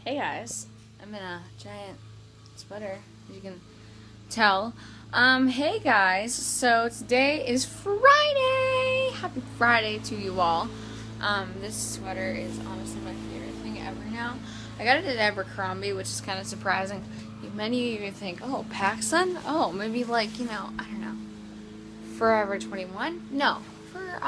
Hey guys, I'm in a giant sweater, as you can tell. Hey guys, so today is Friday! Happy Friday to you all. This sweater is honestly my favorite thing ever now. I got it at Abercrombie, which is kind of surprising. Many of you think, oh, PacSun? Oh, maybe like, I don't know, Forever 21? No, for,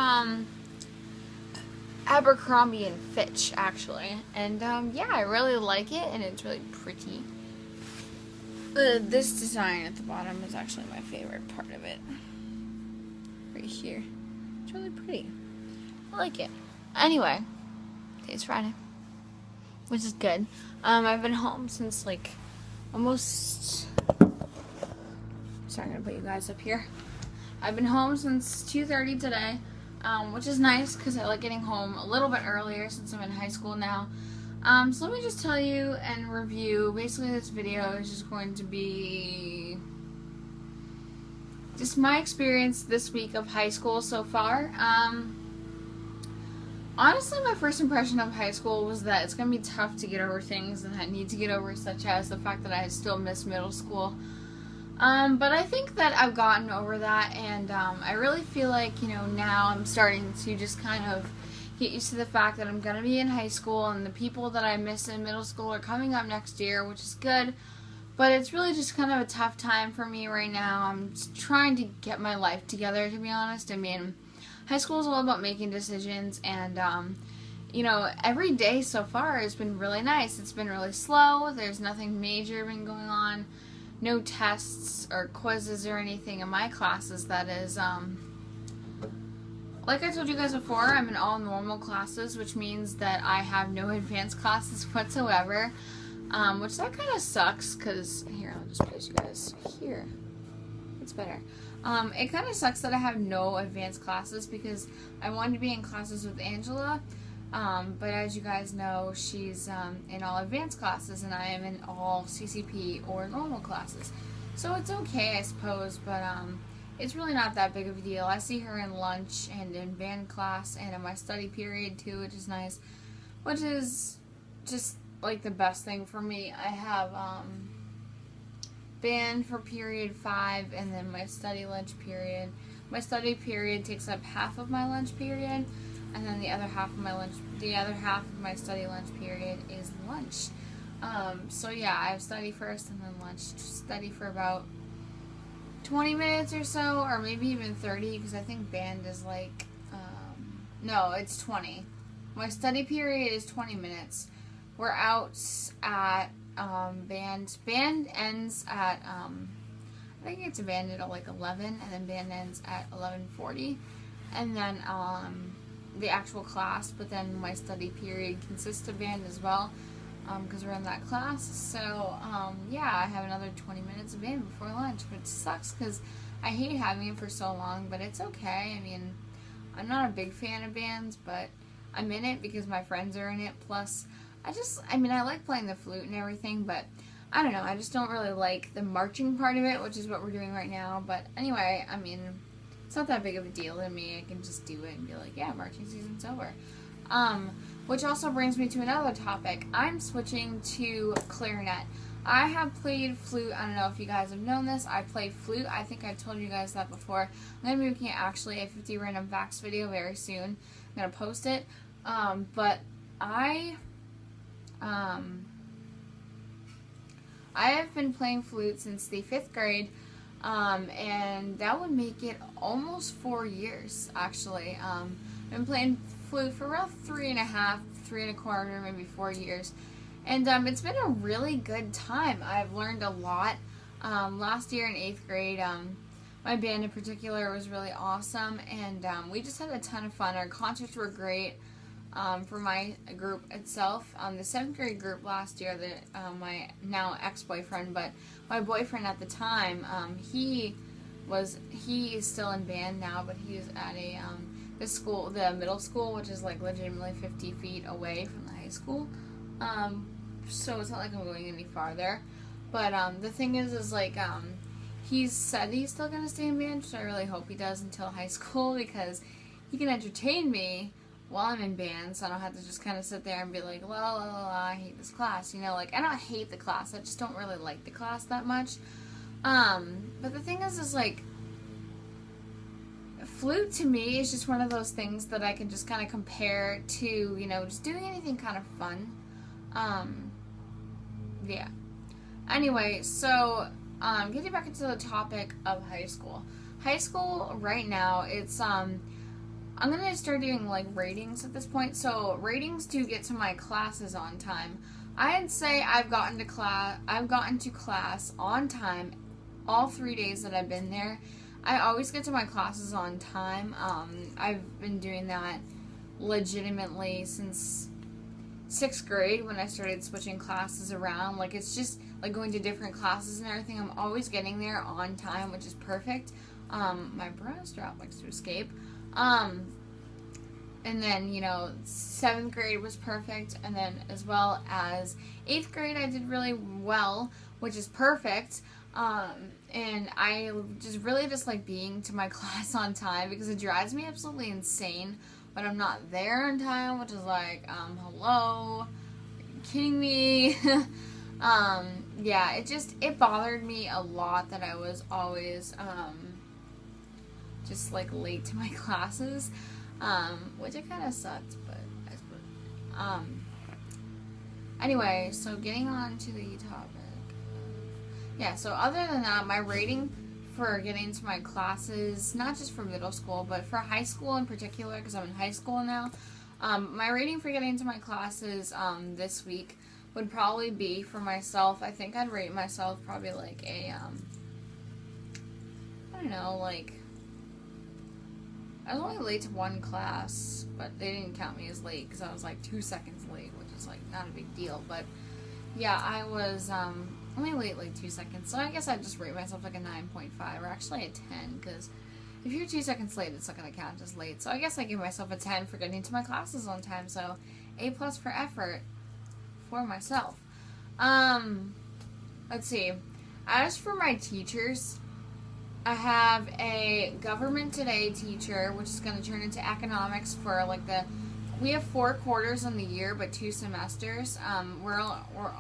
Abercrombie and Fitch, actually. And, yeah, I really like it, and it's really pretty. This design at the bottom is actually my favorite part of it. Right here. It's really pretty. I like it. Anyway, today's Friday, which is good. I've been home since, like, almost... Sorry, I'm gonna put you guys up here. I've been home since 2:30 today. Which is nice because I like getting home a little bit earlier since I'm in high school now. So let me just tell you and review. Basically, this video is just going to be just my experience this week of high school so far. Honestly, my first impression of high school was that it's going to be tough to get over things that I need to get over, such as the fact that I still miss middle school. But I think that I've gotten over that, and I really feel like, now I'm starting to just kind of get used to the fact that I'm going to be in high school, and the people that I miss in middle school are coming up next year, which is good. But it's really just kind of a tough time for me right now. I'm just trying to get my life together, to be honest. I mean, high school is all about making decisions, and, every day so far has been really nice. It's been really slow. There's nothing major been going on. No tests or quizzes or anything in my classes, that is. Like I told you guys before, I'm in all normal classes, which means that I have no advanced classes whatsoever, which that kind of sucks, because, here, I'll just place you guys here. It's better. It kind of sucks that I have no advanced classes, because I wanted to be in classes with Angela, but as you guys know, she's in all advanced classes, and I am in all CCP or normal classes. So it's okay, I suppose, but it's really not that big of a deal. I see her in lunch and in band class and in my study period too, which is nice, which is just like the best thing for me. I have band for period 5 and then my study lunch period. My study period takes up half of my lunch period. And then the other half of my study lunch period is lunch. So yeah, I have study first and then lunch. Study for about 20 minutes or so, or maybe even 30, because I think band is like, no, it's 20. My study period is 20 minutes. We're out at, band. Band ends at, I think it's banded at like 11, and then band ends at 11:40. And then, the actual class, but then my study period consists of band as well, because we're in that class. So, yeah, I have another 20 minutes of band before lunch, which sucks because I hate having it for so long, but it's okay. I mean, I'm not a big fan of bands, but I'm in it because my friends are in it. Plus, I like playing the flute and everything, but I don't know, I just don't really like the marching part of it, which is what we're doing right now. But anyway, I mean, it's not that big of a deal to me. I can just do it and be like, yeah, marching season's over. Which also brings me to another topic. I'm switching to clarinet. I have played flute. I don't know if you guys have known this. I play flute. I think I've told you guys that before. I'm going to be making actually a 50 random facts video very soon. I'm going to post it. But I have been playing flute since the 5th grade. And that would make it almost 4 years, actually. I've been playing flute for about 3.5, 3.25, maybe 4 years. And, it's been a really good time. I've learned a lot. Last year in 8th grade, my band in particular was really awesome, and, we just had a ton of fun. Our concerts were great. For my group itself, the 7th grade group last year, my now ex-boyfriend, but my boyfriend at the time, he is still in band now, but he is at the middle school, which is like legitimately 50 feet away from the high school. So it's not like I'm going any farther. But the thing is like, he said he's still gonna stay in band, which I really hope he does until high school, because he can entertain me while I'm in band, so I don't have to just kind of sit there and be like, la la la la, I hate this class, you know, like, I don't hate the class, I just don't really like the class that much. But the thing is like, flute to me is just one of those things that I can just kind of compare to, you know, just doing anything kind of fun. Yeah. Anyway, so, getting back into the topic of high school. High school, right now, it's, I'm gonna start doing, like, ratings at this point. So, ratings to get to my classes on time. I'd say I've gotten to class on time all 3 days that I've been there. I always get to my classes on time. I've been doing that legitimately since 6th grade when I started switching classes around. Like, it's just, like, going to different classes and everything. I'm always getting there on time, which is perfect. My bra strap likes to escape. And then, you know, 7th grade was perfect. And then as well as 8th grade, I did really well, which is perfect. And I just really just like being to my class on time because it drives me absolutely insane when I'm not there on time, which is like, hello? Are you kidding me? Yeah, it bothered me a lot that I was always, just like late to my classes, which it kind of sucked, but I suppose, anyway, so getting on to the topic. Yeah, so other than that, my rating for getting to my classes, not just for middle school, but for high school in particular, because I'm in high school now, my rating for getting to my classes this week would probably be, for myself, I think I'd rate myself probably like a, I don't know, like, I was only late to one class, but they didn't count me as late because I was like 2 seconds late, which is like not a big deal, but yeah, I was only late like 2 seconds, so I guess I'd just rate myself like a 9.5, or actually a 10, because if you're 2 seconds late, it's not going to count as late, so I guess I give myself a 10 for getting to my classes on time, so A+ for effort for myself. Let's see, as for my teachers, I have a Government Today teacher, which is going to turn into economics for like we have 4 quarters in the year, but 2 semesters. We're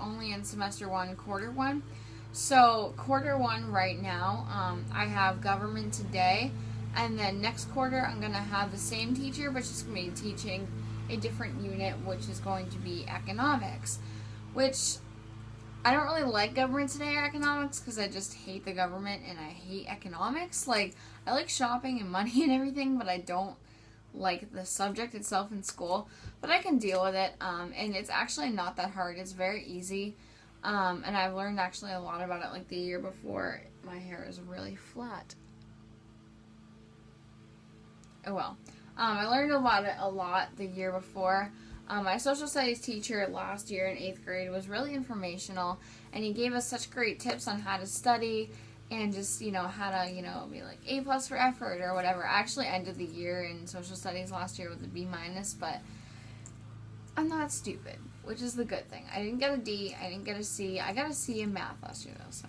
only in semester 1, quarter 1. So quarter 1 right now, I have Government Today, and then next quarter I'm going to have the same teacher, but she's going to be teaching a different unit, which is going to be economics, which I don't really like Government Today or economics because I just hate the government and I hate economics. Like, I like shopping and money and everything, but I don't like the subject itself in school, but I can deal with it, and it's actually not that hard. It's very easy, and I've learned actually a lot about it. Like the year before, my hair is really flat. Oh well. I learned about it a lot the year before. My social studies teacher last year in 8th grade was really informational, and he gave us such great tips on how to study and just, you know, how to, you know, be like A+ for effort or whatever. I actually ended the year in social studies last year with a B-, but I'm not stupid, which is the good thing. I didn't get a D, I didn't get a C. I got a C in math last year though, so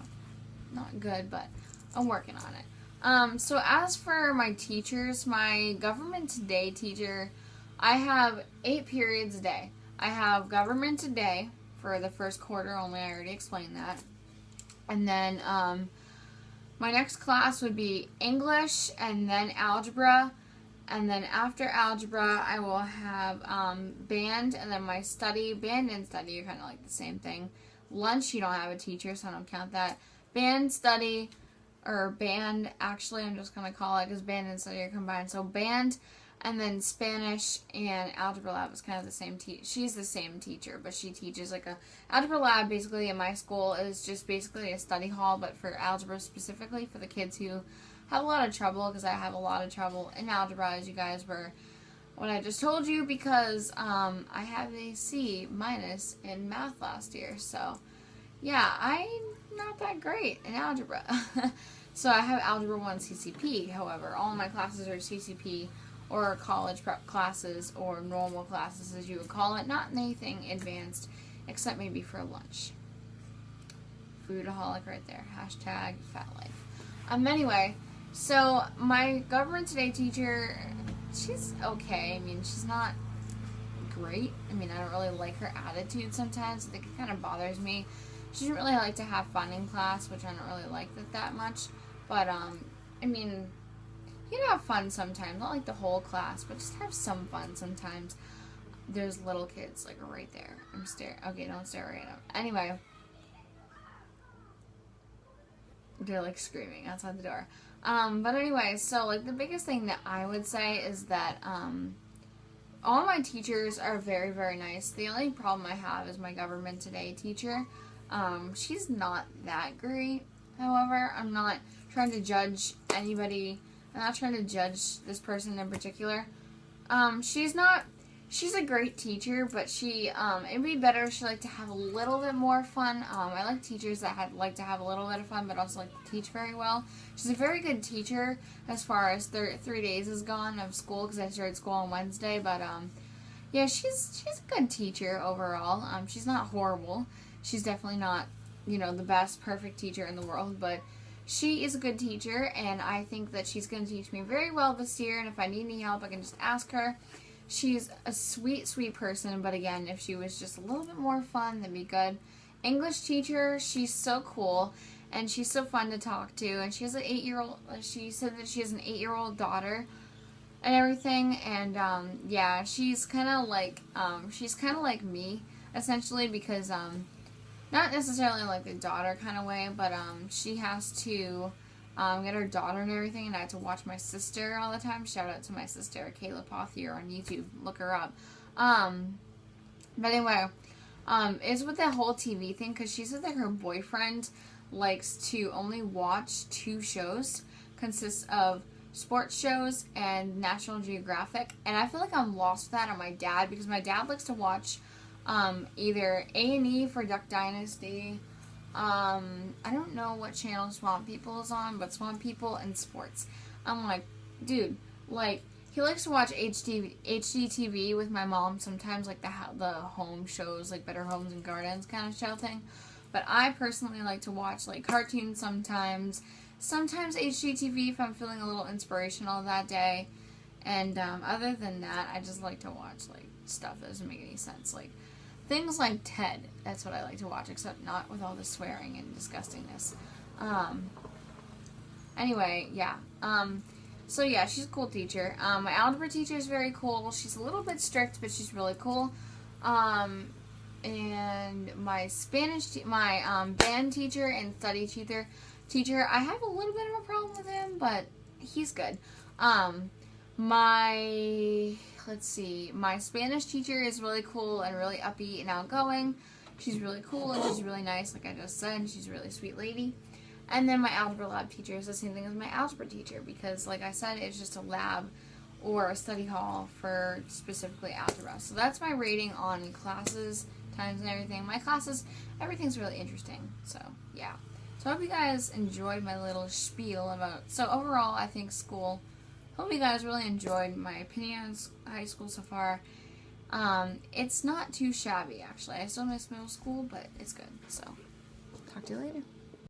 not good, but I'm working on it. So as for my teachers, my Government Today teacher, I have 8 periods a day. I have Government Today for the first quarter only. I already explained that. And then, my next class would be English, and then algebra, and then after algebra, I will have band, and then my study. Band and study are kind of like the same thing. Lunch, you don't have a teacher, so I don't count that. Band, study, or band, actually, I'm just going to call it, because band and study are combined. So band, and then Spanish and Algebra Lab is kind of the same she's the same teacher, but she teaches like Algebra Lab basically in my school is just basically a study hall, but for algebra specifically for the kids who have a lot of trouble, because I have a lot of trouble in algebra, as you guys were what I just told you, because I have a C- in math last year, so yeah, I'm not that great in algebra. So I have Algebra 1 CCP, however, all my classes are CCP, or college prep classes, or normal classes as you would call it, not anything advanced, except maybe for lunch. Foodaholic right there, hashtag fat life. Anyway, so my Government Today teacher, she's okay. I mean, she's not great. I mean, I don't really like her attitude sometimes. I think it kind of bothers me. She doesn't really like to have fun in class, which I don't really like that much. But, I mean, you can have fun sometimes. Not like the whole class, but just have some fun sometimes. There's little kids, like, right there. I'm staring. Okay, don't stare right at them. Anyway. They're, like, screaming outside the door. But anyway, so, like, the biggest thing that I would say is that, all my teachers are very, very nice. The only problem I have is my Government Today teacher. She's not that great. However, I'm not trying to judge anybody. I'm not trying to judge this person in particular. She's a great teacher, but it'd be better if she liked to have a little bit more fun. I like teachers that like to have a little bit of fun, but also like to teach very well. She's a very good teacher as far as 3 days is gone of school, because I started school on Wednesday, but, yeah, she's a good teacher overall. She's not horrible. She's definitely not, the best perfect teacher in the world, but she is a good teacher, and I think that she's going to teach me very well this year, and if I need any help, I can just ask her. She's a sweet, sweet person, but again, if she was just a little bit more fun, that'd be good. English teacher, she's so cool, and she's so fun to talk to, and she has an 8-year-old, she said that she has an 8-year-old daughter and everything, and, yeah, she's kind of like me, essentially, because, not necessarily like the daughter kind of way, but, she has to get her daughter and everything, and I had to watch my sister all the time. Shout out to my sister, Kayla Pothier, on YouTube. Look her up. But anyway, it's with that whole TV thing, because she said that her boyfriend likes to only watch 2 shows, consists of sports shows and National Geographic, and I feel like I'm lost with that on my dad, because my dad likes to watch either A&E for Duck Dynasty. I don't know what channel Swamp People is on, but Swamp People and sports. I'm like, dude, like, he likes to watch HGTV with my mom sometimes, like the home shows, like Better Homes and Gardens kind of show thing. But I personally like to watch, like, cartoons sometimes HGTV if I'm feeling a little inspirational that day. And, other than that, I just like to watch, like, stuff that doesn't make any sense, like, things like Ted, that's what I like to watch, except not with all the swearing and disgustingness. Anyway, yeah. So yeah, she's a cool teacher. My algebra teacher is very cool. She's a little bit strict, but she's really cool. And my band teacher and study teacher, I have a little bit of a problem with him, but he's good. My Spanish teacher is really cool and really upbeat and outgoing. She's really cool and she's really nice, like I just said. She's a really sweet lady. And then my algebra lab teacher is the same thing as my algebra teacher, because, like I said, it's just a lab or a study hall for specifically algebra. So that's my rating on classes, times, and everything. My classes, everything's really interesting. So, yeah. So I hope you guys enjoyed my little spiel about... So overall, I think school... Hope you guys really enjoyed my opinion on high school so far. It's not too shabby, actually. I still miss middle school, but it's good. So, talk to you later.